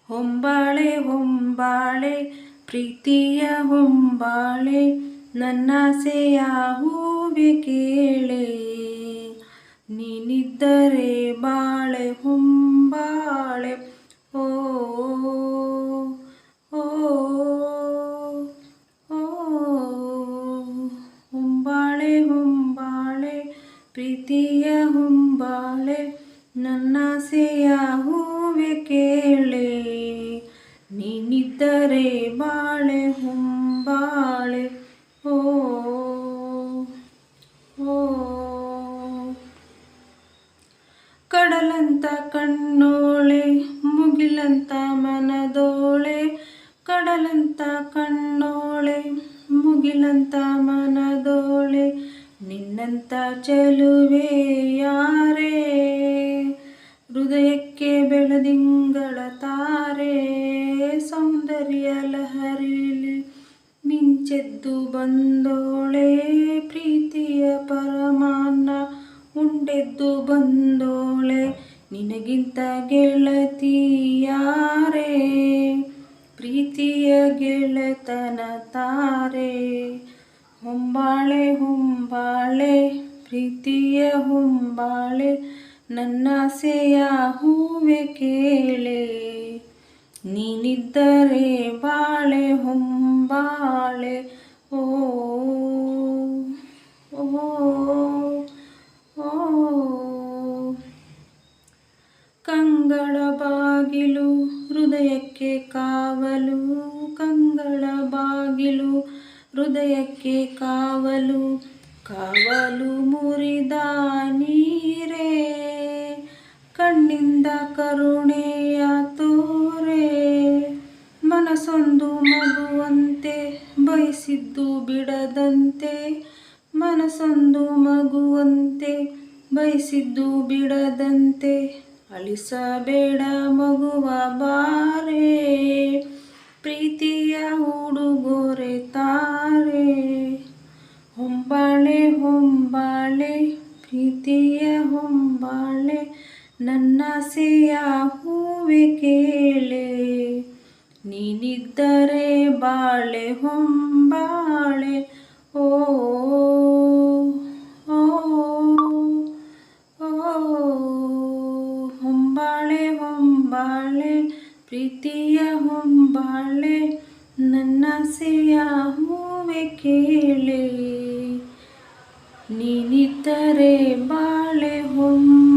ಹೊಂಬಾಳೆ ಹೊಂಬಾಳೆ ಪ್ರೀತಿಯ ಹೊಂಬಾಳೆ, ನನ್ನಾಸೆಯ ಹೂವೆ ಕೇಳೆ. ನೀನಿದ್ದರೆ ಬಾಳೆ ಹೊಂಬಾಳೆ, ಓ ಓ ಓ. ಹೊಂಬಾಳೆ ಹೊಂಬಾಳೆ ಪ್ರೀತಿಯ ಹೊಂಬಾಳೆ, ನನ್ನಾಸೆಯ ಹೂವೆ ಕೇಳೆ. ನೀನಿದ್ದರೆ ಬಾಳೆ ಹೊಂಬಾಳೆ, ಓ ಓ. ಕಡಲಂತ ಕಣ್ಣೋಳೆ ಮುಗಿಲಂತ ಮನದೋಳೆ, ಕಡಲಂತ ಕಣ್ಣೋಳೆ ಮುಗಿಲಂತ ಮನದೋಳೆ, ನಿನ್ನಂತ ಚೆಲುವೆ ಯಾರೇ. ಹೃದಯಕ್ಕೆ ಬೆಳದಿಂಗಳ ತಾರೆ, ಸೌಂದರ್ಯ ಲಹರಿಲಿ ಮಿಂಚೆದ್ದು ಬಂದೋಳೆ. ಪ್ರೀತಿಯ ಪರಮಾನ್ನ ಉಂಡೆದ್ದು ಬಂದೋಳೆ, ನಿನಗಿಂತ ಗೆಳತಿ ಯಾರೇ. ಪ್ರೀತಿಯ ಗೆಳೆತನ ತಾರೆ. ಹೊಂಬಾಳೆ ಹೊಂಬಾಳೆ ಪ್ರೀತಿಯ ಹೊಂಬಾಳೆ, ನನ್ನಾಸೆಯ ಹೂವೆ ಕೇಳೆ. ನೀನಿದ್ದರೆ ಬಾಳೆ ಹೊಂಬಾಳೆ, ಓ ಓ ಓ. ಕಂಗಳ ಬಾಗಿಲು ಹೃದಯಕ್ಕೆ ಕಾವಲು, ಕಂಗಳ ಬಾಗಿಲು ಹೃದಯಕ್ಕೆ ಕಾವಲು, ಕಾವಲು ಮುರಿದ ನೀರೇ. ಕಣ್ಣಿಂದ ಕರುಣೆಯ ತೋರೆ, ಮನಸೊಂದು ಮಗುವಂತೆ ಬಯಸಿದ್ದು ಬಿಡದಂತೆ, ಮನಸೊಂದು ಮಗುವಂತೆ ಬಯಸಿದ್ದು ಬಿಡದಂತೆ. ಅಳಿಸಬೇಡ ಮಗುವ ಬಾರೆ, ಪ್ರೀತಿಯ ಉಡುಗೊರೆ ತಾರೆ. ಹೊಂಬಾಳೆ ಹೊಂಬಾಳೆ ಪ್ರೀತಿಯ ಹೊಂಬಾಳೆ, ನನ್ನಾಸೆಯ ಹೂವೆ ಕೇಳೆ. ನೀನಿದ್ದರೆ ಬಾಳೆ ಹೊಂಬಾಳೆ, ಓ ಓ ಓ. ಹೊಂಬಾಳೆ ಹೊಂಬಾಳೆ ಪ್ರೀತಿಯ ಹೊಂಬಾಳೆ, ನನ್ನಾಸೆಯ ಹೂವೆ ಕೇಳೆ. ನೀನಿದ್ದರೆ ಬಾಳೆ ಹೊಂಬಾಳೆ.